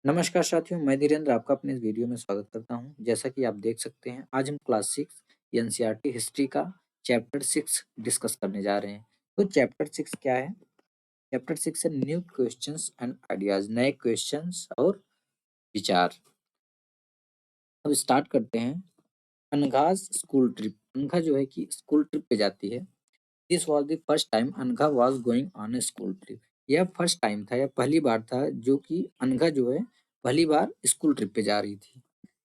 नमस्कार साथियों, मैं धीरेन्द्र आपका अपने इस वीडियो में स्वागत करता हूं। जैसा कि आप देख सकते हैं, आज हम क्लास 6 एनसीईआरटी हिस्ट्री का चैप्टर 6 डिस्कस करने जा रहे हैं। तो चैप्टर 6 क्या है? चैप्टर 6 है न्यू क्वेश्चंस एंड आइडियाज, नए क्वेश्चंस और विचार। अब स्टार्ट करते हैं। अनघाज स्कूल ट्रिप। अनघा जो है कि स्कूल ट्रिप पे जाती है। This was the first time Anagha was going on A school trip. यह फर्स्ट टाइम था, यह पहली बार था जो कि अनघा जो है पहली बार स्कूल ट्रिप पे जा रही थी।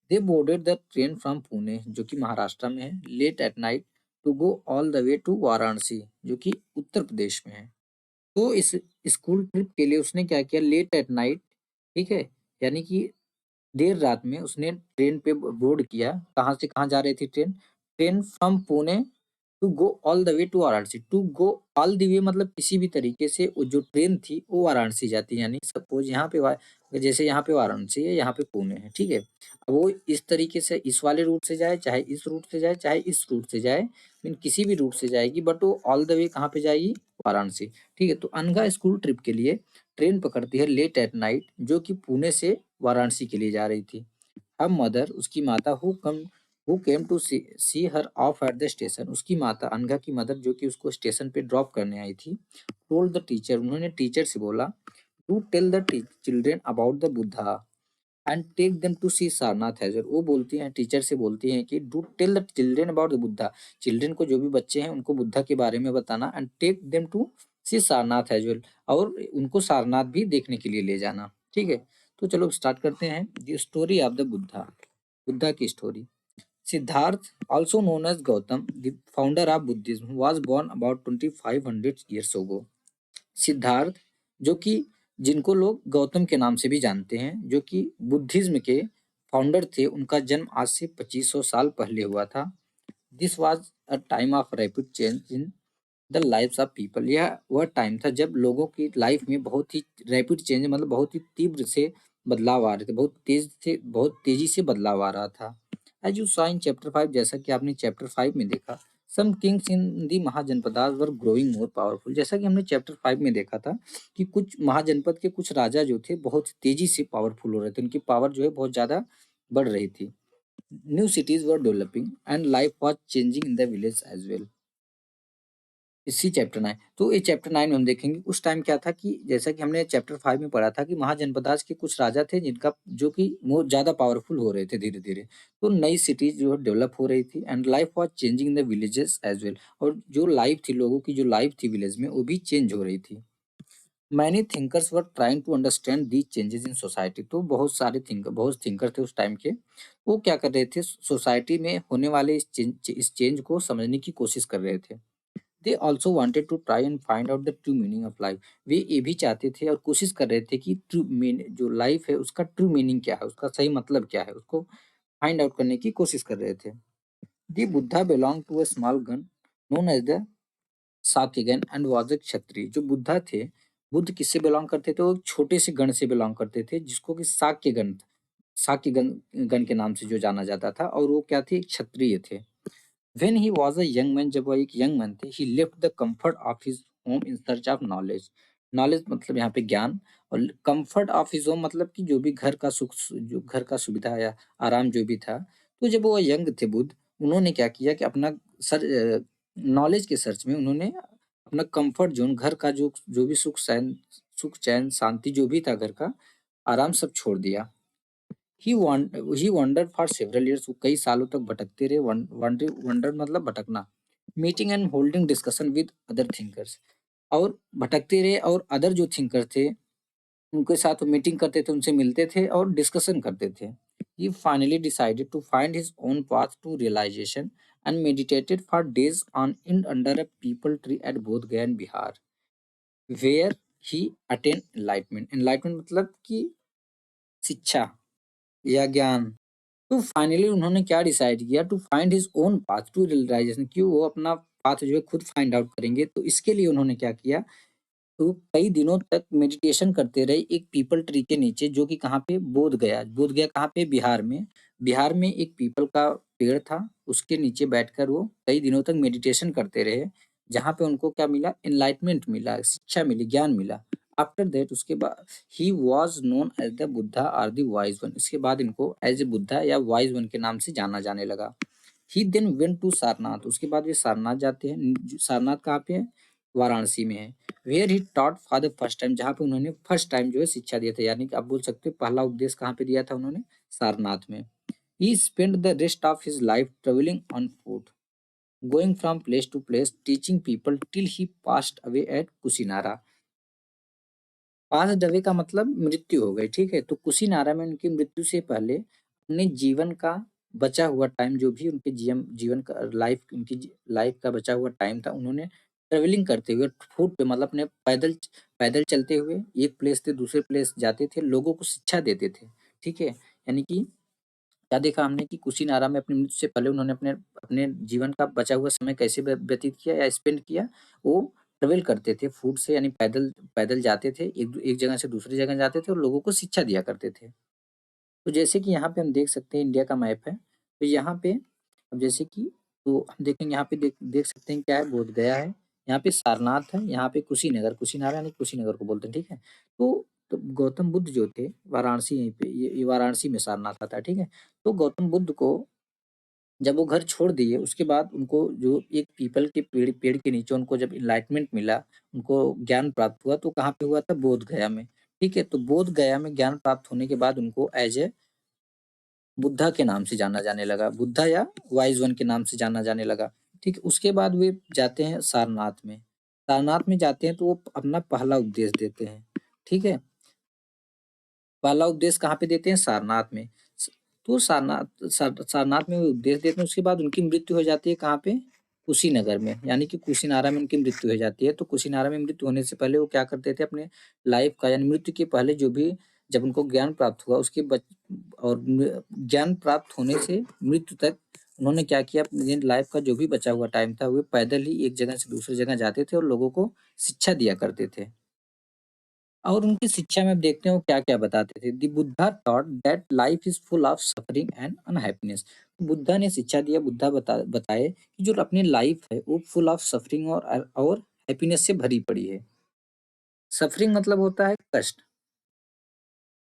They boarded the train from Pune, जो कि महाराष्ट्र में है, late at night to go all the way to Varanasi, जो कि उत्तर प्रदेश में है। तो इस स्कूल ट्रिप के लिए उसने क्या किया? लेट एट नाइट, ठीक है, यानी कि देर रात में उसने ट्रेन पे बोर्ड किया। कहाँ से कहाँ जा रही थी train? Train from Pune to go all the way to Varanasi. To go all the way मतलब किसी भी तरीके से वो जो ट्रेन थी वो वाराणसी जाती है। यानी सपोज यहाँ पे जैसे यहाँ पे वाराणसी है, यहाँ पे पुणे है, ठीक है। अब वो इस तरीके से इस वाले रूट से जाए, चाहे इस रूट से जाए, चाहे इस रूट से जाए, मीन किसी भी रूट से जाएगी, बट वो ऑल द वे कहाँ पे जाएगी? वाराणसी, ठीक है। तो अनघा स्कूल ट्रिप के लिए ट्रेन पकड़ती है लेट एट नाइट, जो कि पुणे से वाराणसी के लिए जा रही थी। अब मदर, उसकी माता, who came to see her off at the station, उसकी माता अनघा की मदर जो कि उसको स्टेशन पे ड्रॉप करने आई थी, टोल्ड द टीचर, उन्होंने टीचर से बोला, to tell the children about the Buddha and take them to see Sarnath हैजर। वो बोलती हैं, टीचर से बोलती हैं कि do tell the children about the Buddha, children को, जो भी बच्चे हैं उनको बुद्धा के बारे में बताना, and take them to see Sarnath हैजर, और उनको सारनाथ भी देखने के लिए ले जाना, ठीक है। तो चलो स्टार्ट करते हैं। The story of the Buddha, Buddha की story. Siddhartha, also known as Gautam, the founder of Buddhism, was born about 2500 years ago. Siddharth, जो कि जिनको लोग गौतम के नाम से भी जानते हैं, जो कि बुद्धिज्म के फाउंडर थे, उनका जन्म आज से 2500 साल पहले हुआ था। This was a time of rapid change in the lives of people. यह वह टाइम था जब लोगों की लाइफ में बहुत ही रैपिड चेंज मतलब बहुत ही तीव्र से बदलाव आ रहे थे, बहुत तेजी से बदलाव आ रहा था। As you saw in chapter 5, जैसा कि आपने चैप्टर 5 में देखा, some kings in the mahajanapadas were growing more powerful. जैसा कि हमने चैप्टर 5 में देखा था कि कुछ महाजनपद के कुछ राजा जो थे बहुत तेजी से पावरफुल हो रहे थे, उनकी पावर जो है बहुत ज्यादा बढ़ रही थी। New cities were developing and life was changing in the village as well. इसी चैप्टर 9, तो ये चैप्टर 9 में हम देखेंगे उस टाइम क्या था कि जैसा कि हमने चैप्टर 5 में पढ़ा था कि महाजनपदास के कुछ राजा थे जिनका जो कि वो ज़्यादा पावरफुल हो रहे थे धीरे-धीरे। तो नई सिटीज़ जो है डेवलप हो रही थी, and life was changing in the villages as well, और जो लाइफ थी, लोगों की जो लाइफ थी विलेज में, वो भी चेंज हो रही थी। Many thinkers were trying to understand these changes in society. तो बहुत थिंकर थे उस टाइम के। वो क्या कर रहे थे? सोसाइटी में होने वाले इस चेंज को समझने की कोशिश कर रहे थे। They also wanted to try and find out the true meaning of life. वे ये भी चाहते थे और कोशिश कर रहे थे कि ट्रू मीन जो लाइफ है उसका ट्रू मीनिंग क्या है, उसका सही मतलब क्या है, उसको फाइंड आउट करने की कोशिश कर रहे थे। The Buddha belonged to a small gana known as the Sakyagana and was a Kshatriya. जो बुद्धा थे, बुद्ध किससे बिलोंग करते थे? वो एक छोटे से गण से बिलोंग करते थे जिसको कि साक्य गण के नाम से जो जाना जाता था, और वो क्या थे? क्षत्रिय थे। When he was a young man, जब वो एक यंग मैन थे, he left the comfort of his home in search of knowledge। Knowledge मतलब यहाँ पे ज्ञान, और कंफर्ट ऑफ हिज होम मतलब कि जो भी घर का सुख, जो घर का सुविधा या आराम जो भी था। तो जब वो यंग थे बुद्ध, उन्होंने क्या किया कि अपना सर नॉलेज के सर्च में उन्होंने अपना कंफर्ट जोन, घर का जो भी सुख चैन शांति जो भी था, घर का आराम सब छोड़ दिया। ही वंडर्ड फॉर सेवरल इयर्स, वो कई सालों तक भटकते रहे। वंडर मतलब भटकना। Meeting and holding discussion with other thinkers, और भटकते रहे और अदर जो थिंकर थे उनके साथ वो मीटिंग करते थे, उनसे मिलते थे और डिस्कशन करते थे। He finally decided to find his own path to realisation and meditated for days on in under a peepal tree at Bodh Gaya in Bihar, where he attained enlightenment. Enlightenment मतलब कि शिक्षा या ज्ञान। तो फाइनली उन्होंने क्या डिसाइड किया? To find his own path to realisation, कि वो अपना पाथ जो है खुद फाइंड आउट करेंगे। तो इसके लिए उन्होंने क्या किया? तो कई दिनों तक मेडिटेशन करते रहे एक पीपल ट्री के नीचे, जो कि कहाँ पे? बोध गया कहाँ पे? बिहार में। बिहार में एक पीपल का पेड़ था, उसके नीचे बैठकर वो कई दिनों तक मेडिटेशन करते रहे, जहाँ पे उनको क्या मिला? एनलाइटमेंट मिला, शिक्षा मिली, ज्ञान मिला। आफ्टर दैट उसके बाद ही was known as the Buddha or the wise one, इसके बाद इनको एज ए बुद्धा या वाइज वन के नाम से जाना जाने लगा। ही देन वेंट टू सारनाथ, उसके बाद वे सारनाथ जाते हैं। सारनाथ कहाँ पे है? वाराणसी में है। Where he taught for the first time, जहाँ पे उन्होंने फर्स्ट टाइम जो है शिक्षा दिया था, यानी कि आप बोल सकते हो पहला उपदेश कहाँ पे दिया था उन्होंने? सारनाथ में। He spend the rest of his life travelling on foot, going from place to place, teaching people till he passed away at Kushinara. Passed away का मतलब मृत्यु हो गई, ठीक है। तो कुशीनारा में उनकी मृत्यु से पहले अपने जीवन का बचा हुआ टाइम, जो भी उनके जीवन का लाइफ, उनकी लाइफ का बचा हुआ टाइम था, उन्होंने ट्रेवलिंग करते हुए फुट पे, मतलब अपने पैदल पैदल चलते हुए एक प्लेस से दूसरे प्लेस जाते थे, लोगों को शिक्षा देते थे, ठीक है। यानी कि क्या देखा हमने कि कुशीनारा में अपनी मृत्यु से पहले उन्होंने अपने अपने जीवन का बचा हुआ समय कैसे व्यतीत किया या स्पेंड किया? वो ट्रेवल करते थे फुट से, यानी पैदल पैदल जाते थे, एक जगह से दूसरी जगह जाते थे और लोगों को शिक्षा दिया करते थे। तो जैसे कि यहाँ पे हम देख सकते हैं इंडिया का मैप है, तो यहाँ पे अब जैसे कि तो हम देखेंगे यहाँ पे देख देख सकते हैं क्या है? बोधगया है, यहाँ पे सारनाथ है, यहाँ पे कुशीनगर, कुशीनारा यानी कुशीनगर को बोलते हैं, ठीक है। तो गौतम बुद्ध जो थे वाराणसी, यहीं पे ये वाराणसी में सारनाथ आता है, ठीक है। तो गौतम बुद्ध को जब वो घर छोड़ दिए, उसके बाद उनको जो एक पीपल के पेड़ के नीचे उनको जब एनलाइटमेंट मिला, उनको ज्ञान प्राप्त हुआ, तो कहाँ पे हुआ था? बोध गया में, ठीक है। तो बोध गया में ज्ञान प्राप्त होने के बाद उनको एज ए बुद्धा के नाम से जाना जाने लगा, बुद्धा या वाइज वन के नाम से जाना जाने लगा, ठीक है। उसके बाद वे जाते हैं सारनाथ में, सारनाथ में जाते हैं तो वो अपना पहला उपदेश देते हैं, ठीक है। पहला उपदेश कहाँ पे देते हैं? सारनाथ में। तो सारनाथ में वो उपदेश देते हैं, उसके बाद उनकी मृत्यु हो जाती है कहाँ पे? कुशीनगर में, यानी कि कुशीनारा में उनकी मृत्यु हो जाती है। तो कुशीनारा में मृत्यु होने से पहले वो क्या करते थे? अपने लाइफ का, यानी मृत्यु के पहले जो भी, जब उनको ज्ञान प्राप्त हुआ उसके ज्ञान प्राप्त होने से मृत्यु तक उन्होंने क्या किया? अपनी लाइफ का जो भी बचा हुआ टाइम था, वो पैदल ही एक जगह से दूसरी जगह जाते थे और लोगों को शिक्षा दिया करते थे। और उनकी शिक्षा में अब देखते हैं वो क्या-क्या बताते थे। The Buddha taught that life is full of suffering and unhappiness. Buddha ने शिक्षा दिया, बुद्धा बताए कि जो अपनी लाइफ है वो फुल ऑफ सफरिंग और हैप्पीनेस से भरी पड़ी है। सफरिंग मतलब होता है कष्ट,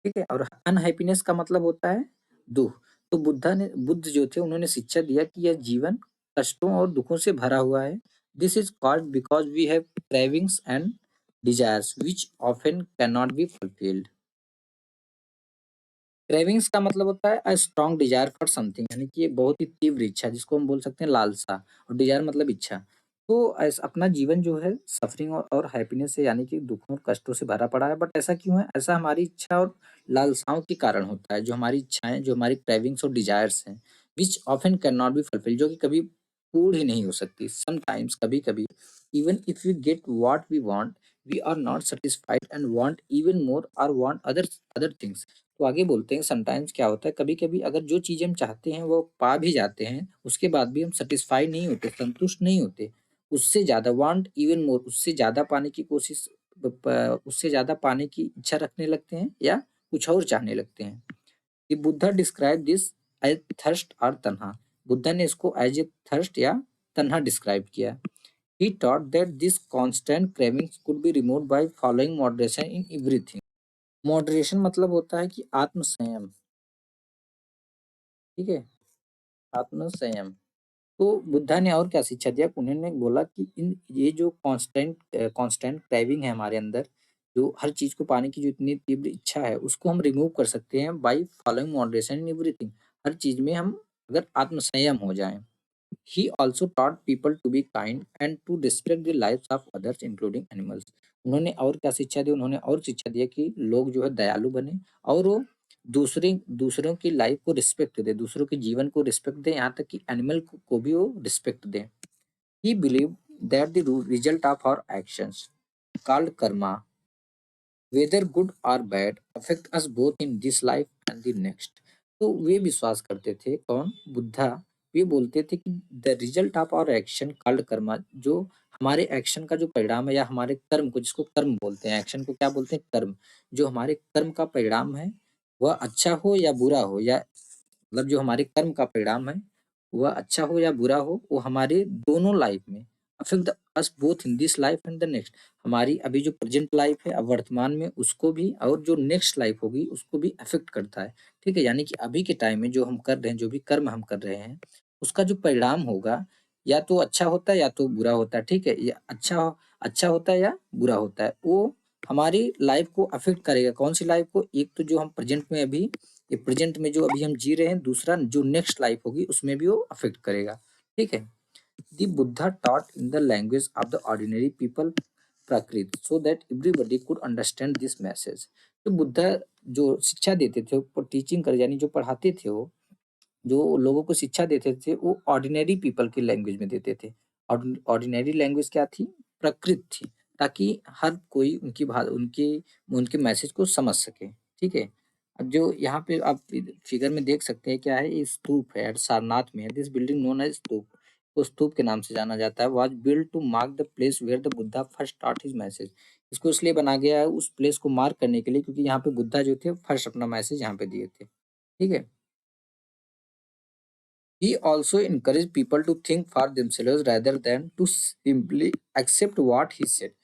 ठीक है? और अनहैप्पीनेस का मतलब होता है दुःख। तो बुद्ध जो थे उन्होंने शिक्षा दिया कि यह जीवन कष्टों और दुखों से भरा हुआ है। This is called because we have cravings and desires which often can not be fulfilled. Cravings का मतलब होता है a strong desire for something, यानी कि एक बहुत ही तीव्र इच्छा, जिसको हम बोल सकते हैं लालसा, और डिजायर मतलब इच्छा। तो अपना जीवन जो है सफरिंग और हैप्पीनेस से, यानी कि दुखों और कष्टों से भरा पड़ा है। बट ऐसा क्यों है? ऐसा हमारी इच्छा और लालसाओं के कारण होता है। जो हमारी इच्छाएं, जो हमारी क्रेविंग्स और डिजायर्स हैं, which often can not be fulfil, जो कि कभी पूर्ण ही नहीं हो सकती। समटाइम्स, कभी कभी, even if we get what we want, we are not satisfied and want even more or want other other things. तो आगे बोलते हैं समटाइम्स क्या होता है, कभी-कभी अगर जो चीज़ हम चाहते हैं वो पा भी जाते हैं, उसके बाद भी हम सैटिस्फाई नहीं होते, संतुष्ट नहीं होते। उससे ज़्यादा वांट इवन मोर, उससे ज़्यादा पाने की कोशिश, उससे ज़्यादा पाने की इच्छा रखने लगते हैं या कुछ और चाहने लगते हैं। The Buddha describe this as thirst or tanha. Buddha ने इसको एज ए थर्स्ट या तन्हा डिस्क्राइब किया। He taught that this constant cravings could be removed by following moderation in everything. Moderation मतलब होता है कि आत्म संयम, ठीक है, आत्म संयम। तो बुद्धा ने और क्या शिक्षा दिया? उन्होंने बोला कि इन ये जो कांस्टेंट क्रेविंग है हमारे अंदर, जो हर चीज को पाने की जो इतनी तीव्र इच्छा है, उसको हम रिमूव कर सकते हैं by following moderation in everything. हर चीज में हम अगर आत्म संयम हो जाएं। He also taught people to be kind and to respect the lives of others including animals। उन्होंने और क्या शिक्षा दी? उन्होंने और शिक्षा दिया कि लोग जो है दयालु बने और वो दूसरों की लाइफ को रिस्पेक्ट दें, दूसरों के जीवन को रिस्पेक्ट दें, यहाँ तक कि एनिमल को भी वो रिस्पेक्ट दें। He believed that the result of our actions called karma, whether good और bad, affect us both in this life and the next. तो वे विश्वास करते थे, कौन? बुद्धा। वे बोलते थे कि the result of our action called karma, जो हमारे एक्शन का जो परिणाम है या हमारे कर्म को, जिसको कर्म बोलते हैं, एक्शन को क्या बोलते हैं? कर्म। जो हमारे कर्म का परिणाम है वह अच्छा हो या बुरा हो, या मतलब जो हमारे कर्म का परिणाम है वह अच्छा हो या बुरा हो, वो हमारे दोनों लाइफ में affect us both in this life and the next. हमारी अभी जो प्रेजेंट लाइफ है, अब वर्तमान में, उसको भी, और जो नेक्स्ट लाइफ होगी उसको भी अफेक्ट करता है। ठीक है, यानी कि अभी के टाइम में जो हम कर रहे हैं, जो भी कर्म हम कर रहे हैं, उसका जो परिणाम होगा या तो अच्छा होता है या तो बुरा होता है। ठीक है, या अच्छा होता है या बुरा होता है, वो हमारी लाइफ को अफेक्ट करेगा। कौन सी लाइफ को? एक तो जो हम प्रेजेंट में अभी, ये प्रेजेंट में जो अभी हम जी रहे हैं, दूसरा जो नेक्स्ट लाइफ होगी उसमें भी वो अफेक्ट करेगा। ठीक है। The Buddha taught in the language of the ordinary people Prakrit so that everybody could understand this message। तो बुद्धा जो शिक्षा देते थे, वो टीचिंग कर, यानी जो पढ़ाते थे, वो जो लोगों को शिक्षा देते थे, वो ऑर्डिनरी पीपल की लैंग्वेज में देते थे। ऑर्डिनरी लैंग्वेज क्या थी? प्राकृत थी, ताकि हर कोई उनकी उनके उनके मैसेज को समझ सके। ठीक है। अब जो यहाँ पे आप फिगर में देख सकते हैं, क्या है? ये स्तूप है, सारनाथ में है। This building known as stupa, को स्तूप के नाम से जाना जाता है। Was build to mark the place where the Buddha first taught his message. इसको इसलिए बना गया है उस प्लेस को मार्क करने के लिए, क्योंकि यहाँ पे बुद्धा जो थे फर्स्ट अपना मैसेज यहाँ पे दिए थे। ठीक है। He also encouraged people to think for themselves rather than to simply accept what he said।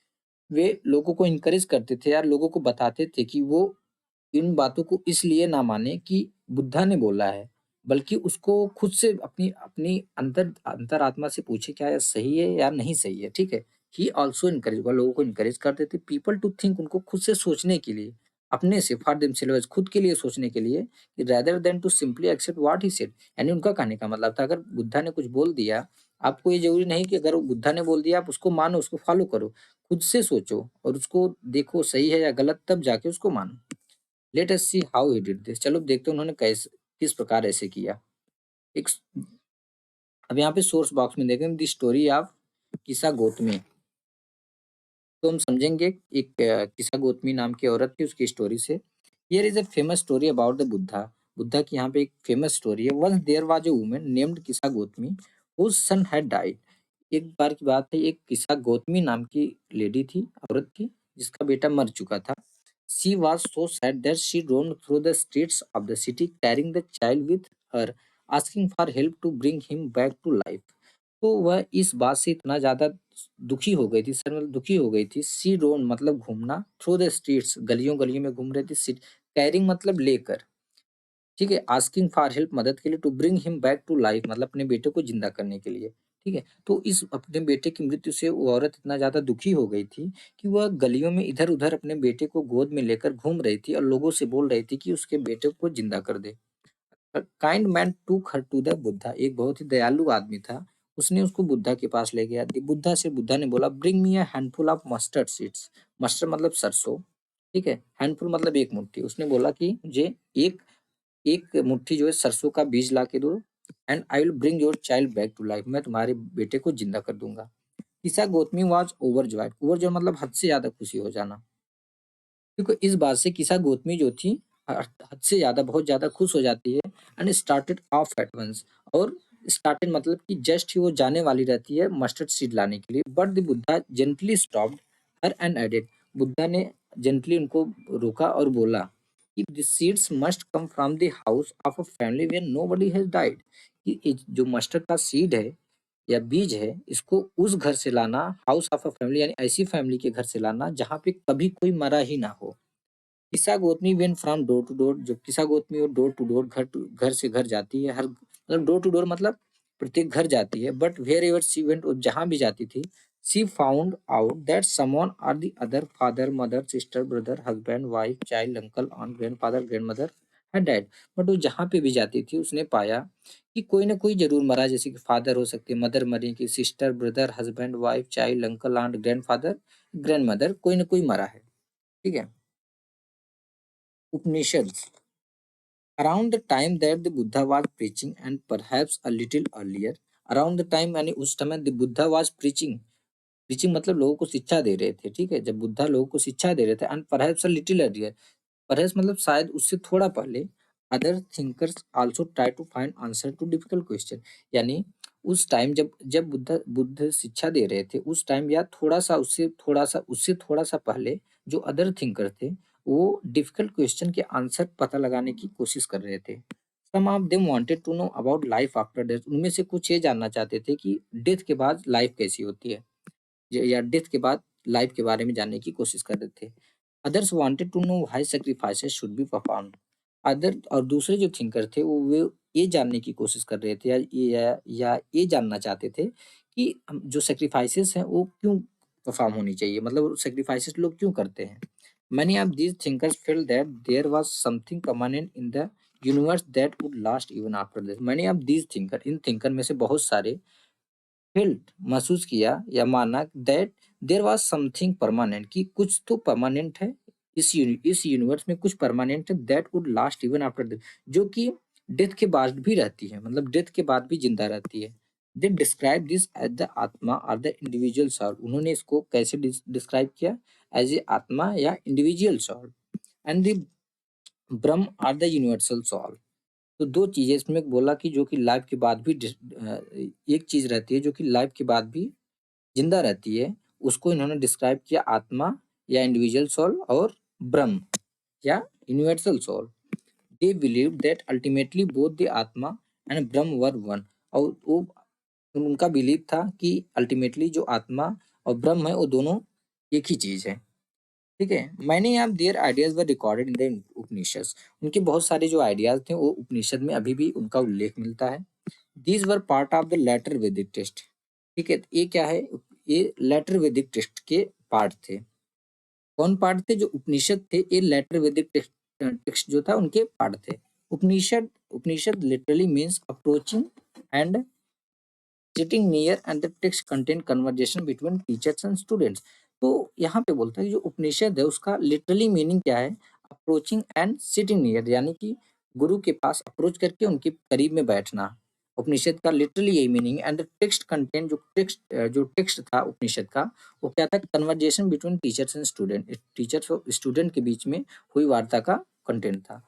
वे लोगों को इनकरेज करते थे, यार लोगों को बताते थे कि वो इन बातों को इसलिए ना माने कि बुद्धा ने बोला है, बल्कि उसको खुद से अपनी अपनी अंतरात्मा से पूछे, क्या यह सही है या नहीं सही है। ठीक है। ही ऑल्सो इनकरेज, वह लोगों को इनकरेज करते थे पीपल टू थिंक, उनको खुद से सोचने के लिए, अपने से, फॉर देमसेल्व्स, खुद के लिए सोचने के लिए, कि rather than to simply accept what he said. यानी उनका कहने का मतलब था, अगर बुद्धा ने कुछ बोल दिया, आपको ये जरूरी नहीं कि अगर वो बुद्धा ने बोल दिया आप उसको मानो, उसको फॉलो करो। खुद से सोचो और उसको देखो सही है या गलत, तब जाके उसको मानो। Let us see how he did this. चलो देखते हैं उन्होंने कैसे, किस प्रकार ऐसे किया। एक, अब यहाँ पे सोर्स बॉक्स में देखें, द स्टोरी ऑफ किसा गौतमी। तो हम समझेंगे एक किसा गौतमी नाम की औरत थी, उसकी स्टोरी से। Here is a famous story about the Buddha. Buddha की यहाँ पे एक फेमस स्टोरी है। Once there was a woman named Kisa Gotami whose son had died. एक बार की बात है, एक किसा गौतमी नाम की लेडी थी, औरत थी, जिसका बेटा मर चुका था। She was so sad that she roamed through the streets of the city carrying the child with her, asking for help to bring him back to life। तो वह इस बात से इतना ज्यादा दुखी हो गई थी, सर मतलब दुखी हो गई थी। सी रोन मतलब घूमना, थ्रू द स्ट्रीट्स गलियों गलियों में घूम रही थी। कैरिंग मतलब लेकर। ठीक है। आस्किंग फॉर हेल्प मदद के लिए, to bring him back to life मतलब अपने बेटे को जिंदा करने के लिए। ठीक है। तो इस अपने बेटे की मृत्यु से वो औरत इतना ज्यादा दुखी हो गई थी कि वह गलियों में इधर उधर अपने बेटे को गोद में लेकर घूम रही थी और लोगों से बोल रही थी कि उसके बेटे को जिंदा कर दे। काइंड मैन टूक हर टू द बुद्धा। एक बहुत ही दयालु आदमी था, उसने उसको बुद्धा के पास ले गया। बुद्धा ने बोला, bring me a handful of mustard seeds. Mustard मतलब सरसों। ठीक है। हैंडफुल मतलब एक मुट्ठी। उसने बोला कि मुझे एक एक मुट्ठी जो है सरसों का बीज ला के दो, and I will bring your child back to life. मैं तुम्हारे बेटे को जिंदा कर दूंगा। किसा गौतमी वाज ओवरजॉयड। ओवरजॉयड मतलब हद से ज्यादा खुशी हो जाना। क्योंकि इस बात से किसा गौतमी जो थी हद से ज्यादा, बहुत ज्यादा खुश हो जाती है। And started off at once, और स्टार्टेड मतलब कि जस्ट ही वो जाने वाली रहती है मस्टर्ड सीड लाने के लिए। But the Buddha gently stopped her and added. Buddha ने जेंटली उनको रोका और बोला कि the seeds must come from the house of a family where nobody has died. कि ये जो मस्टर्ड का सीड है या बीज है, इसको उस घर से लाना, हाउस ऑफ अ फैमिली यानी ऐसी फैमिली के घर से लाना जहाँ पे कभी कोई मरा ही ना हो। Kisa Gotami went from door to door. जो किस्सा गोतनी और डोर टू डोर, घर से घर जाती है, हर मतलब डोर टू डोर मतलब प्रत्येक घर जाती है। But wherever she went, जहां भी जाती थी, she found out that someone or the other, father mother sister brother husband wife child uncle or grandfather grandmother had died. But वो जहां पे भी जाती थी उसने पाया कि कोई ना कोई जरूर मरा। जैसे कि फादर हो सकते, मदर मरी, कि sister brother husband wife child uncle aunt grandfather grandmother, कोई ना कोई मरा है। ठीक है। Upanishads। Around the time that the Buddha was preaching and perhaps a little earlier, around the time यानी उस समय the Buddha was preaching, preaching मतलब लोगों को शिक्षा दे रहे थे। ठीक है। जब बुद्धा लोगों को शिक्षा दे रहे थे, and perhaps a little earlier, perhaps मतलब शायद उससे थोड़ा पहले, other thinkers also try to find answer to difficult question। यानी उस टाइम जब जब बुद्ध शिक्षा दे रहे थे, उस टाइम या थोड़ा सा पहले, जो अदर थिंकर थे, वो डिफिकल्ट क्वेश्चन के आंसर पता लगाने की कोशिश कर रहे थे। Some of them wanted to know about life after death. उनमें से कुछ ये जानना चाहते थे कि डेथ के बाद लाइफ कैसी होती है। या डेथ के बाद लाइफ के बारे में जानने की कोशिश कर रहे थे। Others wanted to know why sacrifices should be performed. Other और दूसरे जो थिंकर थे वो ये जानने की कोशिश कर रहे थे या ये जानना चाहते थे कि हम जो सैक्रिफाइसेस हैं वो क्यों परफॉर्म होनी चाहिए, मतलब सैक्रिफाइसेस लोग क्यों करते हैं। Many of these thinkers felt that there was something permanent in the universe that would last even after death. Many of these thinker, in thinker में से बहुत सारे felt महसूस किया या माना that there was something permanent, कि कुछ तो परमानेंट है इस यूनिवर्स में, कुछ परमानेंट है that would last even after death, जो कि डेथ के बाद भी रहती है, मतलब डेथ के बाद भी जिंदा रहती है। They describe this as the आत्मा or the individual soul. उन्होंने इसको कैसे डिस्क्राइब किया? एज ए आत्मा या individual soul, and the Brahma are the universal soul. तो दो चीजें इसमें बोला कि जो कि लाइफ के बाद भी एक चीज रहती है जो कि लाइफ के बाद भी जिंदा रहती है, उसको इन्होंने डिस्क्राइब किया आत्मा या इंडिविजुअल सोल, और ब्रह्म या universal soul. They believe that ultimately both the atma and Brahma were one. और वो उनका बिलीव था कि अल्टीमेटली जो आत्मा और ब्रह्म है वो दोनों एक ही चीज है। ठीक है। Many of their ideas were recorded in the Upanishad. उनके बहुत सारे जो आइडियाज थे वो उपनिषद में अभी भी उनका उल्लेख मिलता है। These were part of the later Vedic text. ठीक है, ये क्या है? ये लेटर वैदिक टेक्स्ट के पार्ट थे। कौन पार्ट थे? जो उपनिषद थे ये लेटर वैदिक टेक्स्ट जो था उनके पार्ट थे। Upanishad Upanishad literally means approaching and sitting near and the text content conversation between teachers and students. तो यहाँ पे बोलता है कि जो उपनिषद है उसका लिटरली मीनिंग क्या है? अप्रोचिंग एंड सिटिंग नियर, यानी कि गुरु के पास अप्रोच करके उनके करीब में बैठना। उपनिषद का लिटरली यही meaning. And the text content, जो टेक्स्ट था उपनिषद का, वो क्या था? Conversation between teachers and student, teachers और स्टूडेंट के बीच में हुई वार्ता का कंटेंट था।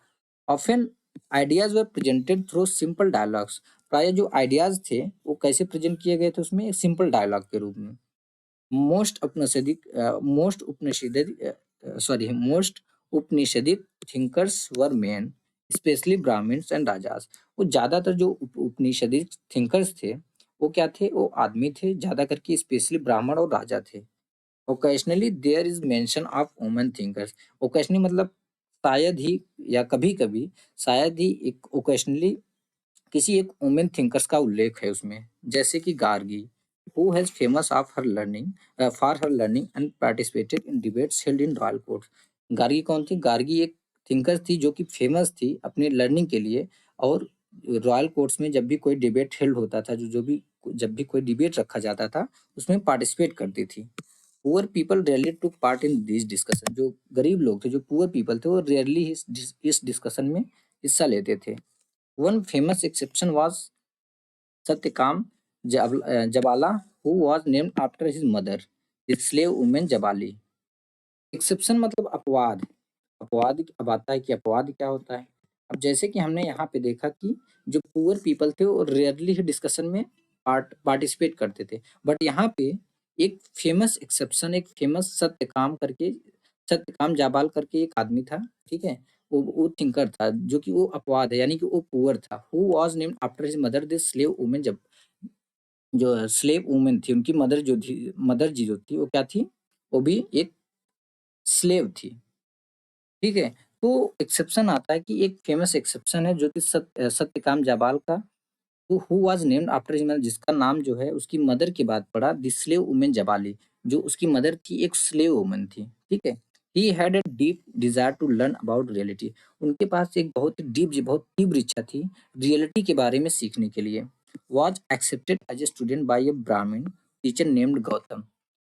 ऑफन आइडियाज वर प्रेजेंटेड थ्रू सिंपल डायलॉग्स। प्राय जो आइडियाज थे वो कैसे प्रेजेंट किए गए थे? उसमें सिंपल डायलॉग के रूप में। Most Upanishadic thinkers were men, specially Brahmins and rajas. वो ज्यादातर जो उपनिषदिक थिंकर्स थे वो क्या थे? वो आदमी थे ज्यादा करके, स्पेशली ब्राह्मण और राजा थे। Occasionally there is mention of women thinkers. Occasionally मतलब शायद ही या कभी कभी, शायद ही एक ओकेशनली किसी एक वुमेन थिंकर्स का उल्लेख है उसमें, जैसे कि Gargi, who has famous of her learning for her learning and participated in debates held in royal court. Gargi कौन थी? गार्गी एक थिंकर थी जो कि फेमस थी अपने लर्निंग के लिए, और रॉयल कोर्ट्स में जब भी कोई डिबेट हेल्ड होता था, जब भी कोई डिबेट रखा जाता था उसमें पार्टिसिपेट करती थी। Poor people rarely took part in this discussion. जो गरीब लोग थे, जो पुअर पीपल थे, वो रेयरली इस डिस्कशन में हिस्सा लेते थे। One famous exception was Satyakam Jabala, who was named after his mother, the slave woman Jabali. Exception मतलब अपवाद। अपवाद अब आता है कि अपवाद क्या होता है। अब जैसे कि हमने यहाँ पे देखा कि जो पुअर पीपल थे वो रेयरली ही डिस्कशन में पार्टिसिपेट करते थे, बट यहाँ पे एक फेमस एक्सेप्शन, एक फेमस सत्यकाम जाबाल करके एक आदमी था। ठीक है, वो थिंकर था जो कि वो अपवाद है, यानी कि वो पुअर था। Who was named after his mother this slave women. जब जो स्लेव वुमेन थी उनकी मदर जी जो थी वो क्या थी? वो भी एक स्लेव थी। ठीक है, तो एक्सेप्शन आता है कि एक फेमस एक्सेप्शन है जो कि सत्यकाम जाबाल का, तो who was named after his mother, जिसका नाम जो है उसकी मदर के बाद पड़ा, द स्लेव वुमेन जबाली, जो उसकी मदर थी एक स्लेव वुमन थी। ठीक है। He had a deep desire to learn about reality. उनके पास एक बहुत तीव्र इच्छा थी रियलिटी के बारे में सीखने के लिए। Was accepted as a student by a Brahmin teacher named Gautam.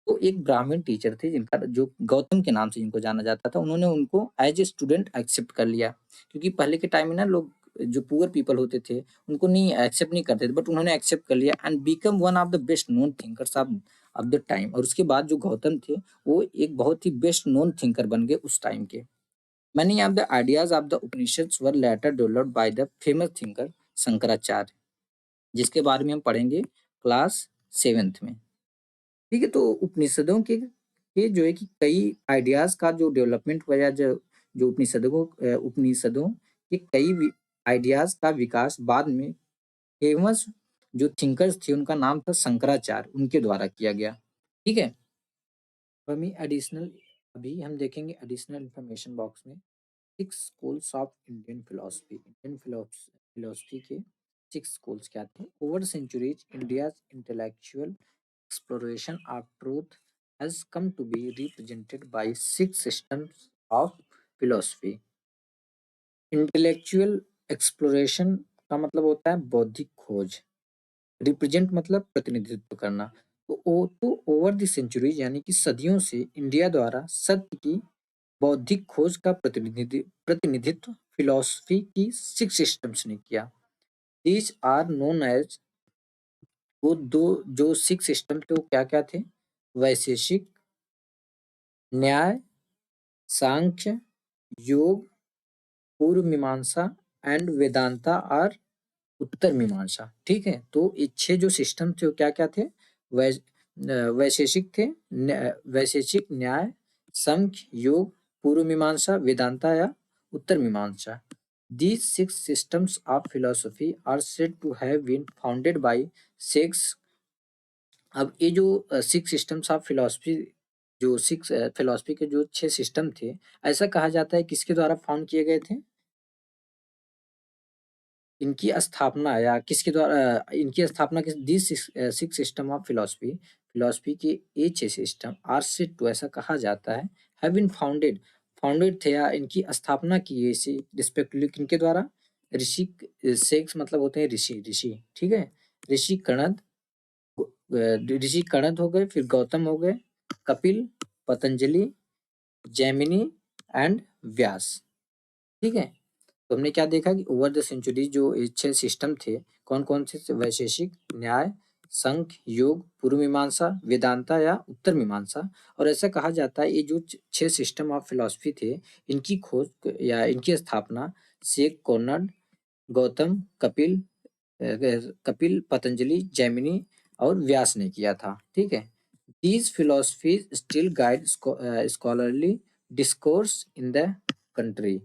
तो एक ब्राह्मण टीचर थे जिनका, जो गौतम के नाम से जिनको जाना जाता था, उन्होंने उनको एज ए स्टूडेंट एक्सेप्ट कर लिया। क्योंकि पहले के टाइम में ना लोग, जो पुअर पीपल होते थे, उनको नहीं एक्सेप्ट नहीं करते थे, बट उन्होंने एक्सेप्ट कर लिया and become one of the best known thinkers of the time. और उसके बाद जो गौतम थे वो एक बहुत ही बेस्ट नोन थिंकर बन गए उस टाइम के। Many of the ideas of the Upanishads were later developed by the famous thinker Shankaracharya, जिसके बारे में हम पढ़ेंगे क्लास 7th में। ठीक है, तो उपनिषदों के जो है कि कई आइडियाज का जो डेवलपमेंट हुआ, या जो उपनिषदों के कई आइडियाज का विकास बाद में फेमस जो थिंकर्स थे उनका नाम था शंकराचार्य, उनके द्वारा किया गया। ठीक है। हमें एडिशनल अभी हम देखेंगे एडिशनल इंफॉर्मेशन बॉक्स में 6 schools of Indian philosophy. Indian philosophy के 6 स्कूल्स क्या थे? Over centuries India's intellectual exploration of truth has come to be represented by 6 systems of philosophy. Intellectual exploration का मतलब होता है बौद्धिक खोज, रिप्रेजेंट मतलब प्रतिनिधित्व करना। तो ओवर द सेंचुरीज यानी कि सदियों से इंडिया द्वारा सत्य की बौद्धिक खोज का प्रतिनिधित्व फिलोसफी की 6 सिस्टम्स ने किया। दीज आर नोन एज, वो दो जो 6 सिस्टम थे वो क्या क्या थे? वैशेषिक, न्याय, सांख्य, योग, पूर्व मीमांसा एंड वेदांता और उत्तर मीमांसा। ठीक है, तो ये 6 जो सिस्टम थे वो क्या क्या थे? वै वैशेषिक थे, वैशेषिक, न्याय, सांख्य, योग, पूर्व मीमांसा, वेदांता या उत्तर मीमांसा। These 6 systems of philosophy are said to have been founded by six। अब ये जो 6 सिस्टम्स ऑफ फिलोसफी, जो 6 फिलोसफी के जो 6 सिस्टम थे, ऐसा कहा जाता है किसके द्वारा फाउंड किए गए थे? इनकी स्थापना या किसके द्वारा इनकी स्थापना किस this 6 system of philosophy, philosophy के ये 6 सिस्टम आर सेड टू, ऐसा कहा जाता है, हैव बीन फाउंडेड, फाउंडेड थे या इनकी स्थापना की है इसी रिस्पेक्टिवली किनके द्वारा? ऋषि, सेक्स मतलब होते हैं ऋषि, ऋषि, ठीक है। ऋषि कणद, ऋषि कणद हो गए, फिर गौतम हो गए, कपिल, पतंजलि, जैमिनी एंड व्यास। ठीक है, तो हमने क्या देखा कि ओवर द सेंचुरी जो ये 6 सिस्टम थे, कौन कौन से? वैशेषिक, न्याय, सांख्य, योग, पूर्व मीमांसा, वेदांता या उत्तर मीमांसा। और ऐसा कहा जाता है ये जो 6 सिस्टम ऑफ फिलोसफी थे, इनकी खोज या इनकी स्थापना शेख कोनड, गौतम, कपिल, पतंजलि, जैमिनी और व्यास ने किया था। ठीक है, these philosophies still guide scholarly discourse in the country.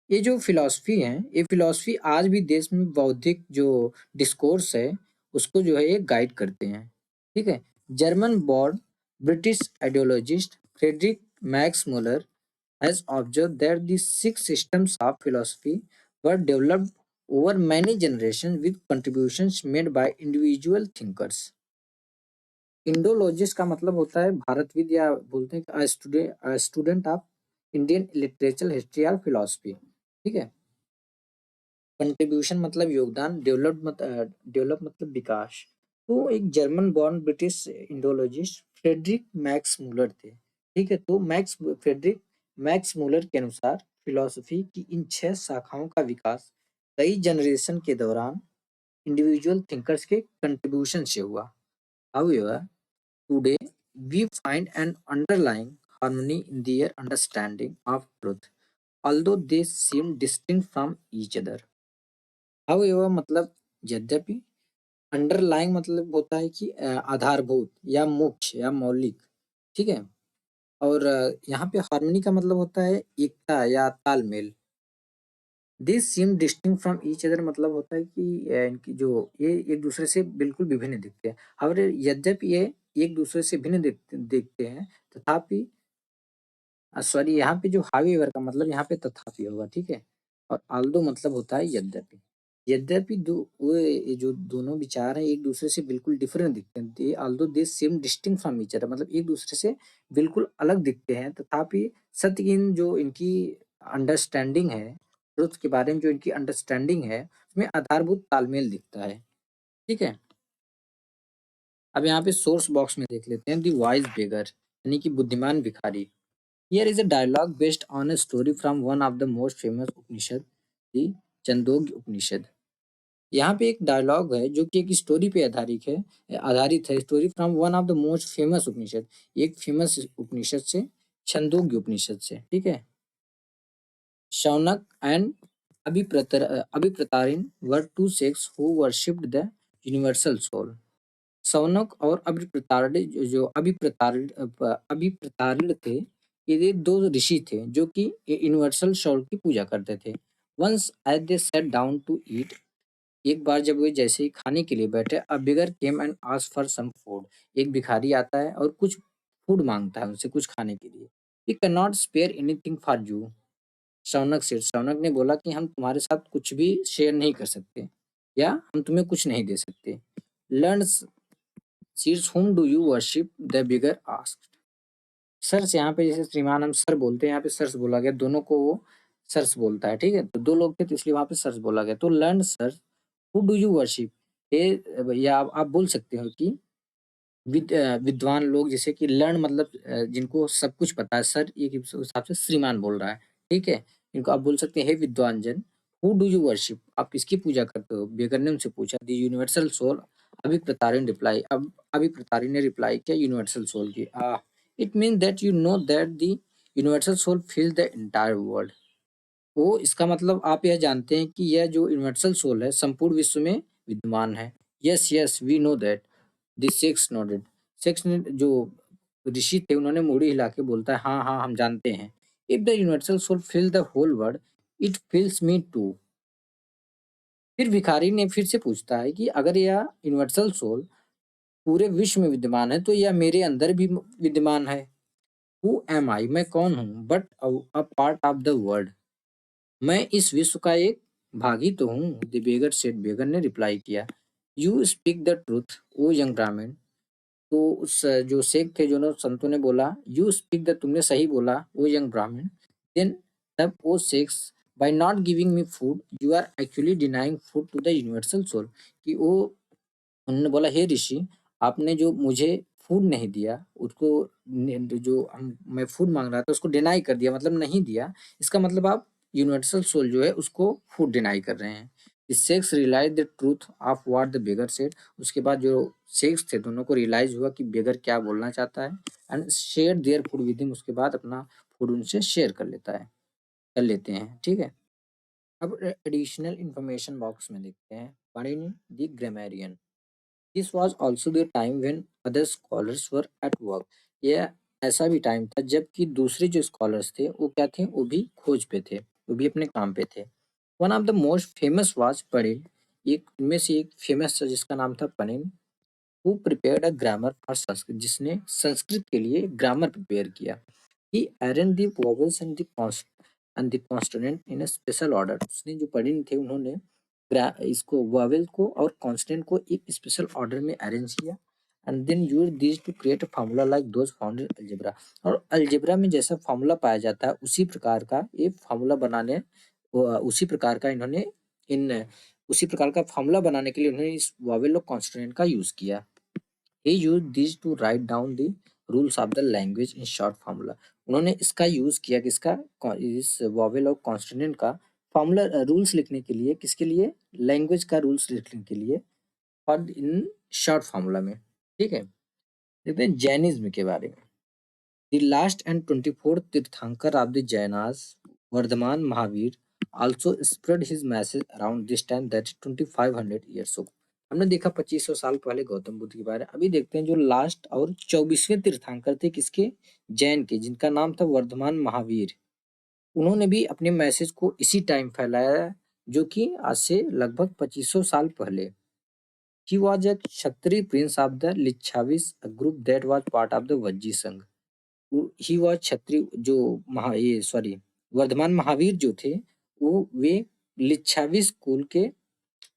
ये जो फिलॉसफी है, ये फिलॉसफी आज भी देश में बौद्धिक जो डिस्कोर्स है उसको जो है ये गाइड करते हैं। ठीक है, German born British ideologist Friedrich Max Muller has observed that the 6 systems of philosophy were developed over many generations with contributions made by individual thinkers। Indologist का मतलब होता है भारतविद या बोलते हैं student of Indian literature history और philosophy. ठीक है, कंट्रीब्यूशन मतलब योगदान, डेवलप मतलब विकास। तो एक German born British Indologist Friedrich Max Muller थे। ठीक है, तो फ्रेडरिक मैक्स मूलर के अनुसार फिलॉसफी की इन 6 शाखाओं का विकास कई जनरेशन के दौरान इंडिविजुअल थिंकर्स के कंट्रीब्यूशन से हुआ। However, today we find an underlying harmony in their understanding of truth, although they seem distinct from each other। However मतलब यद्यपि, अंडरलाइंग मतलब होता है कि आधारभूत या मुख्य या मौलिक। ठीक है, और यहाँ पे हार्मनी का मतलब होता है एकता या तालमेल। This seam distinct from each other मतलब होता है कि इनकी जो ये एक दूसरे से बिल्कुल विभिन्न दिखते हैं। और यद्यपि ये एक दूसरे से भिन्न दिखते हैं, तथापि सॉरी, यहाँ पे जो हावेवर का मतलब यहाँ पे तथापि होगा। ठीक है, और आल्दो मतलब होता है यद्यपि। यद्यपि ये जो दोनों विचार हैं एक दूसरे से बिल्कुल डिफरेंट दिखते हैं, they although they same distinct from each other मतलब एक दूसरे से बिल्कुल अलग दिखते हैं, तथापि सत्य की जो इनकी अंडरस्टैंडिंग है, ट्रुथ के बारे में जो इनकी अंडरस्टैंडिंग है, उसमें आधारभूत तालमेल दिखता है। ठीक है, अब यहाँ पे सोर्स बॉक्स में देख लेते हैं, दी वाइज बेगर यानी कि बुद्धिमान भिखारी। Here is a dialogue based on a story from one of the most famous Upanishad, the Chandogya Upanishad। यहाँ पे एक डायलॉग है जो कि एक स्टोरी पे आधारित है, story from one of the most famous Upanishad, एक फेमस उपनिषद से, छंदोग्य उपनिषद से। ठीक है, Shaunaka and Abhipratarin were two सेक्स who worshipped the universal soul. Shaunaka और अभिप्रतारिण जो अभिप्रतारिण थे, ये 2 ऋषि थे जो कि यूनिवर्सल सोल की पूजा करते थे। Once as they sat down to eat, एक बार जब वे जैसे ही खाने के लिए बैठे, a beggar came and asked for some food. एक भिखारी आता है और कुछ फूड माँगता है उनसे, कुछ खाने के लिए। "We can not spare anything for you," Shaunaka से। शौनक ने बोला कि हम तुम्हारे साथ कुछ भी शेयर नहीं कर सकते या हम तुम्हें कुछ नहीं दे सकते। Learned sirs whom do you worship, the beggar asked. Sirs यहाँ पे जैसे श्रीमान हम सर बोलते हैं, यहाँ पे सर्स बोला गया, दोनों को वो सर्स बोलता है, ठीक है? तो 2 लोग थे तो इसलिए वहाँ पे सर्स बोला गया। तो learn sir who do you worship? ये भैया आप बोल सकते हो कि विद्वान लोग, जैसे कि लर्न मतलब जिनको सब कुछ पता है, सर एक हिसाब से श्रीमान बोल रहा है, ठीक है? इनको आप बोल सकते हैं, हे विद्वान जन, हू डू यू वर्शिप? आप किसकी पूजा करते हो? बेगर ने उनसे पूछा। द यूनिवर्सल सोल, अभी प्रतारी ने रिप्लाई किया यूनिवर्सल सोल की। It means that you know that the universal soul fills the entire world. वो इसका मतलब आप यह जानते हैं कि यह जो यूनिवर्सल सोल है संपूर्ण विश्व में विद्यमान है। Yes yes we know that, the six noted. सिक्स ने जो ऋषि थे उन्होंने मुड़ी हिला के बोलता है, हाँ हाँ हम जानते हैं। If the universal soul fill the whole world, it fills me too. फिर भिखारी ने फिर से पूछता है कि अगर यह यूनिवर्सल सोल पूरे विश्व में विद्यमान है तो यह मेरे अंदर भी विद्यमान है। हु एम आई, मैं कौन हूँ? But a part of the world, मैं इस विश्व का एक भाग ही तो हूँ। द बेगर सेड, बेगर ने रिप्लाई किया। You speak the truth O young Brahmin. तो उस जो शेख थे, जो संतों ने बोला, यू स्पीक द, तुमने सही बोला ओ यंग ब्राह्मण। देन तब ओ शेख्स, by not giving me food you are actually denying food to the universal soul. कि वो, उन्होंने बोला, हे ऋषि, आपने जो मुझे फूड नहीं दिया, उसको जो मैं फूड मांग रहा था उसको डिनाई कर दिया, मतलब नहीं दिया। इसका मतलब आप यूनिवर्सल सोल जो है उसको फूड डिनाई कर रहे हैं। सेक्स realise the truth of what the beggar said. उसके बाद जो सेक्स थे दोनों को रियलाइज हुआ कि बेगर क्या बोलना चाहता है। And share their food with him, उसके बाद अपना फूड उनसे शेयर कर लेता है, कर लेते हैं, ठीक है? अब एडिशनल इंफॉर्मेशन बॉक्स में देखते हैं, Panini the grammarian. This was also the time when other scholars were at work. यह ऐसा भी टाइम था जबकि दूसरे जो स्कॉलर्स थे वो क्या थे, वो भी खोज पे थे, वो भी अपने काम पे थे। One of the most famous was Panini. एक उनमें से एक फेमस था जिसका नाम था Panini. Who prepared a grammar for Sanskrit, जिसने संस्कृत के लिए ग्रामर प्रिपेयर किया। He arranged the vowels and the consonant in a special order. उसने, जो पढ़िन थे, उन्होंने इसको वोवेल को और कॉन्सोनेंट को एक स्पेशल ऑर्डर में अरेंज किया। And then use this to create a formula like those found in algebra. और अलजेब्रा में जैसा फार्मूला पाया जाता है उसी प्रकार का ये फार्मूला बनाने, उसी प्रकार का इन्होंने इन उसी प्रकार का फार्मूला बनाने के लिए उन्होंने इस वोवेल और कॉन्सोनेंट का यूज किया। He used these to write down the rules of the language in short formula। उन्होंने इसका यूज किया, किसका, इस वॉवेल और कॉन्स्टिनेंट का फॉर्मूला, रूल्स लिखने के लिए, किसके लिए, लैंग्वेज का रूल्स लिखने के लिए, और इन शॉर्ट फॉर्मूला में, ठीक है? देखते हैं जैनिज्म के बारे में। The last and 24th Tirthankara of the Jainas, Vardhamana Mahavira, also spread his message around this time, that 2500 years ago। हमने देखा 2500 साल पहले गौतम बुद्ध के बारे में। अभी देखते हैं जो लास्ट और 24वें तीर्थंकर थे, किसके, जैन के, जिनका नाम था वर्धमान महावीर। उन्होंने भी अपने मैसेज को इसी टाइम फैलाया, जो कि आज से लगभग 2500 साल पहले। He was a Kshatriya prince of the Lichchhavis, a group that was part of the Vajji Sangha. He was क्षत्रिय, जो महा ये सॉरी वर्धमान महावीर जो थे, वो वे लिच्छावी स्कूल के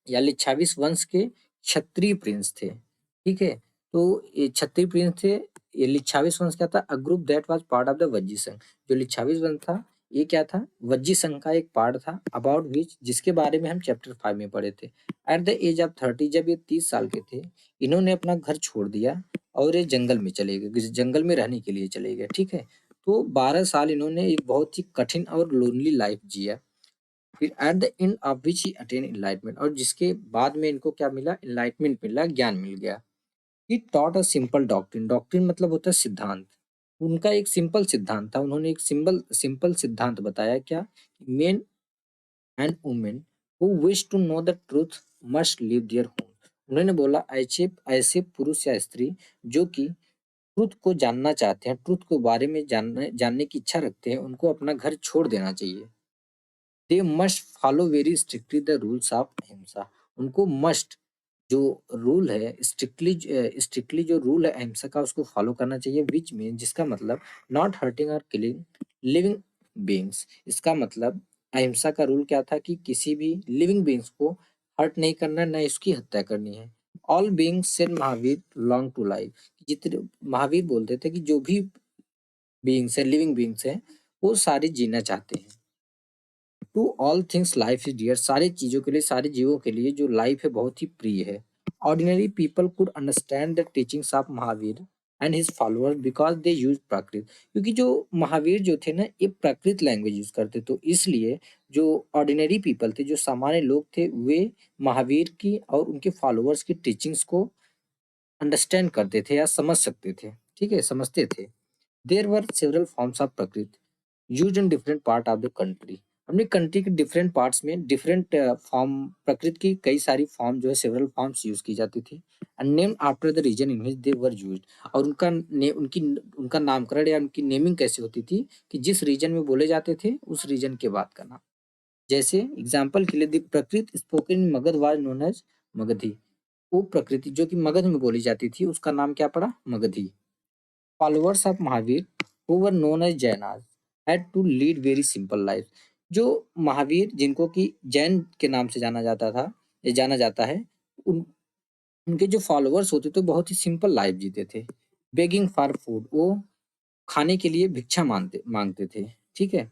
या लिच्छावीस वंश के क्षत्रिय प्रिंस थे, ठीक है? तो ये क्षत्रिय प्रिंस थे। ये लिच्छावीस वंश क्या था, a group that was part of the Vajji संघ। जो लिच्छावीस वंश था, ये क्या था, वज्जी संघ का एक पार्ट था, अबाउट विच, जिसके बारे में हम चैप्टर 5 में पढ़े थे। एट द एज ऑफ 30, जब ये 30 साल के थे, इन्होंने अपना घर छोड़ दिया और ये जंगल में चले गए, जंगल में रहने के लिए चले गए, ठीक है? तो 12 साल इन्होंने एक बहुत ही कठिन और लोनली लाइफ जिया। फिर at the end of which he attained enlightenment, और जिसके बाद में इनको क्या मिला, एनलाइटमेंट मिला, ज्ञान मिल गया। He taught a simple doctrine. Doctrine मतलब होता है सिद्धांत। उनका एक सिंपल सिद्धांत था, उन्होंने एक सिंपल सिद्धांत बताया, क्या, men and women who wish to know the truth must leave their home. उन्होंने बोला, ऐसे ऐसे पुरुष या स्त्री जो कि ट्रुथ को जानना चाहते हैं, ट्रुथ के बारे में जानने जानने की इच्छा रखते हैं, उनको अपना घर छोड़ देना चाहिए। They must follow very strictly the rules of अहिंसा। उनको मस्ट जो रूल है स्ट्रिक्टली जो रूल है अहिंसा का उसको फॉलो करना चाहिए, विच मीन जिसका मतलब नॉट हर्टिंग और किलिंग लिविंग बीइंग्स। इसका मतलब अहिंसा का रूल क्या था कि किसी भी लिविंग बीइंग्स को हर्ट नहीं करना, न उसकी हत्या करनी है। All beings said Mahavir long to life, जितने महावीर बोलते थे कि जो भी बीइंग्स है लिविंग बीइंग्स है वो सारे जीना चाहते हैं। To all things life is dear, सारी चीजों के लिए सारे जीवों के लिए जो लाइफ है बहुत ही प्रिय है। Ordinary people could understand the teachings of Mahavir and his followers because they use Prakrit, क्योंकि जो महावीर जो थे ना ये प्राकृत लैंग्वेज यूज करते, तो इसलिए जो ऑर्डिनरी पीपल थे जो सामान्य लोग थे वे महावीर की और उनके फॉलोअर्स की टीचिंग्स को अंडरस्टैंड करते थे या समझ सकते थे, ठीक है, समझते थे। There were several forms of Prakrit used in different part of the country, अपनी कंट्री के डिफरेंट पार्ट्स में डिफरेंट फॉर्म प्रकृति की कई सारी फॉर्म जो है सेवरल फॉर्म्स यूज की जाती थी and name after the region in which they were used, और उनका नामकरण या उनकी नेमिंग कैसे होती थी कि जिस रीजन में बोले जाते थे उस रीजन के बाद का नाम। जैसे एग्जाम्पल के लिए the Prakrit spoken in Magadh was known as Magadhi, वो प्रकृति जो कि मगध में बोली जाती थी उसका नाम क्या पड़ा, Magadhi. Followers of Mahavira who were known as Jainas had to lead very simple life, जो महावीर जिनको कि जैन के नाम से जाना जाता था या जाना जाता है, उन उनके जो फॉलोअर्स होते थे बहुत ही सिंपल लाइफ जीते थे। बेगिंग फॉर फूड, वो खाने के लिए भिक्षा मांगते मांगते थे, ठीक है।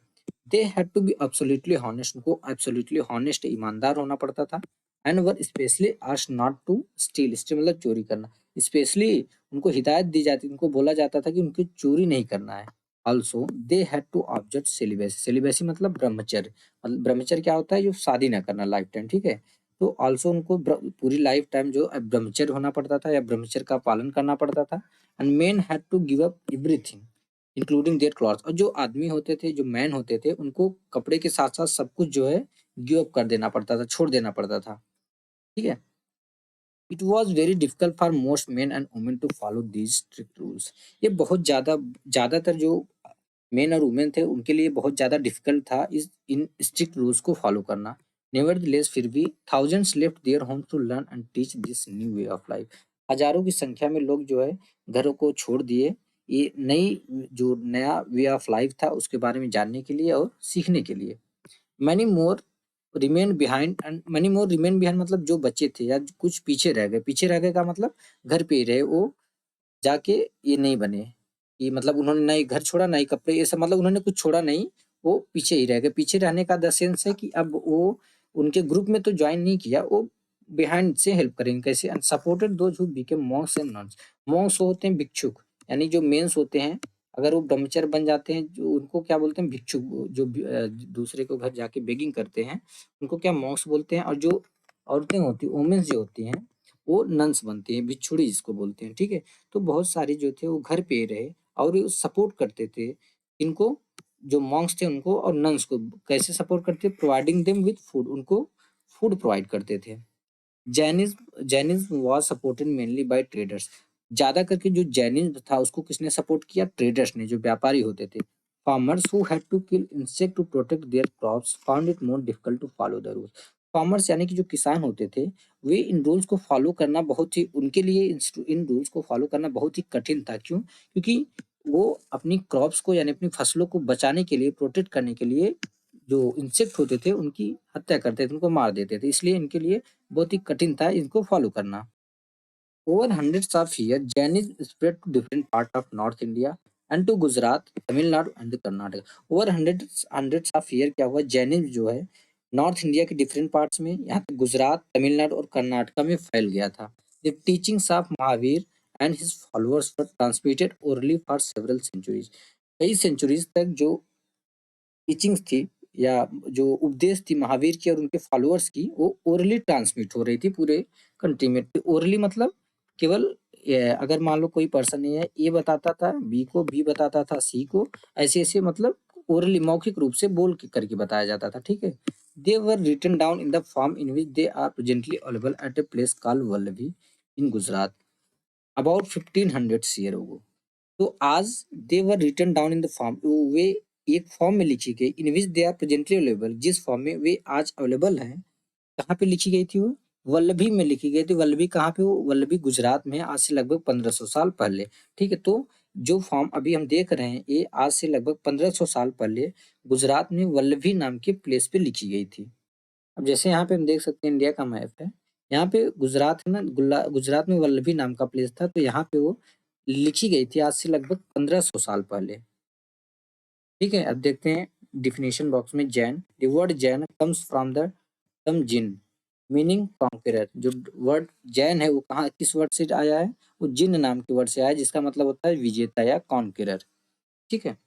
They had to be absolutely honest, उनको एब्सोल्युटली हॉनेस्ट ईमानदार होना पड़ता था। And were specially asked not to steal, steal मतलब चोरी करना, स्पेशली उनको हिदायत दी जाती, उनको बोला जाता था कि उनको चोरी नहीं करना है। Also they had to observe celibacy, celibacy मतलब ब्रह्मचर्य, मतलब ब्रह्मचर्य क्या होता है, जो शादी ना करना लाइफ टाइम, ठीक है। तो ऑल्सो उनको पूरी लाइफ टाइम जो ब्रह्मचर्य होना पड़ता था या ब्रह्मचर्य का पालन करना पड़ता था। And men had to give up everything including their clothes, और जो आदमी होते थे जो मैन होते थे उनको कपड़े के साथ साथ सब कुछ जो है गिव अप कर देना पड़ता था, छोड़ देना पड़ता था, ठीक है। It was very difficult for most men and women to follow these strict rules, ये बहुत ज्यादातर जो मेन और वुमेन थे उनके लिए बहुत ज्यादा डिफिकल्ट था इस इन स्ट्रिक्ट रूल्स को फॉलो करना। नेवरदलेस फिर भी thousands left their home to learn and teach this new way of life, हजारों की संख्या में लोग जो है घरों को छोड़ दिए ये नई जो नया वे ऑफ लाइफ था उसके बारे में जानने के लिए और सीखने के लिए। Many more remain behind and money more remain behind मतलब जो बच्चे थे या कुछ पीछे रह गए, पीछे रह गए का मतलब घर पे ही रहे, वो जाके ये नहीं बने कि मतलब उन्होंने ना ही घर छोड़ा ना ही कपड़े, ये सब मतलब उन्होंने कुछ छोड़ा नहीं, वो पीछे ही रह गए। पीछे रहने का द सेंस है कि अब वो उनके ग्रुप में तो ज्वाइन नहीं किया, वो बिहाइंड से हेल्प करेंगे कैसे, and supported those who became Monks and nuns. Monks होते हैं भिक्षुक, यानी जो मेंस होते हैं अगर वो ब्रह्मचर्य बन जाते हैं जो उनको क्या बोलते हैं, भिक्षुक, जो दूसरे को घर जाके बेगिंग करते हैं उनको क्या मॉन्क्स बोलते हैं, और जो औरतें होती हैं वुमेन्स जो होती हैं वो नन्स बनती हैं, भिक्षुड़ी जिसको बोलते हैं, ठीक है। तो बहुत सारे जो थे वो घर पे ही रहे और ये सपोर्ट करते थे इनको, जो मॉन्क्स थे उनको और नन्स को कैसे सपोर्ट करते, प्रोवाइडिंग देम विद फूड, उनको फूड प्रोवाइड करते थे। Jainism was supported mainly by traders, ज्यादा करके जो जैनिज्म था उसको किसने सपोर्ट किया, ट्रेडर्स ने, जो व्यापारी होते थे। Farmers who had to kill insect to protect their crops found it more difficult to follow the rules. Farmers यानी कि जो किसान होते थे वे इन रूल्स को फॉलो करना बहुत ही उनके लिए इन रूल्स को फॉलो करना बहुत ही कठिन था, क्यों, क्योंकि वो अपनी क्रॉप्स को यानी अपनी फसलों को बचाने के लिए, प्रोटेक्ट करने के लिए जो इंसेक्ट होते थे उनकी हत्या करते थे, उनको मार देते थे, इसलिए इनके लिए बहुत ही कठिन था इनको फॉलो करना। Over hundreds of year Jainism spread to different part of north India and to Gujarat, Tamil Nadu and Karnataka. Over hundreds of year क्या हुआ, जैनिज्म जो है नॉर्थ इंडिया के डिफरेंट पार्ट्स में, यहाँ पे गुजरात, तमिलनाडु और कर्नाटक में फैल गया था। The teachings of Mahavir and his followers were transmitted orally for several centuries, कई सेंचुरीज तक जो टीचिंग्स थी या जो उपदेश थी महावीर की और उनके फॉलोअर्स की वो ओरली ट्रांसमिट हो रही थी पूरे कंट्री में। ओरली मतलब केवल अगर मान लो कोई पर्सन है ए बताता था बी को, बी बताता था सी को, ऐसे ऐसे मतलब ओरली मौखिक रूप से बोल के करके बताया जाता था, ठीक है। They were written down in the form in which they are presently available at a place called Vallabhi in Gujarat about 1500 year ago। तो आज they were written down in the form, वे एक फॉर्म में लिखी गई in which they are presently available, जिस फॉर्म में वे आज अवेलेबल है, कहाँ पे लिखी गई थी वो, वल्लभी में लिखी गई थी। वल्लभी कहाँ पे? वो वल्लभी गुजरात में, आज से लगभग 1500 साल पहले। ठीक है, तो जो फॉर्म अभी हम देख रहे हैं ये आज से लगभग 1500 साल पहले गुजरात में वल्लभी नाम के प्लेस पे लिखी गई थी। अब जैसे यहाँ पे हम देख सकते हैं इंडिया का मैप है, यहाँ पे गुजरात है ना, गुजरात में वल्लभी नाम का प्लेस था, तो यहाँ पे वो लिखी गई थी आज से लगभग 1500 साल पहले। ठीक है, अब देखते हैं डिफिनेशन बॉक्स में Jain. The word Jain comes from the term Jina meaning conqueror. जो वर्ड जैन है वो कहाँ, किस वर्ड से आया है? वो जिन नाम के वर्ड से आया है, जिसका मतलब होता है विजेता या कॉन्करर। ठीक है,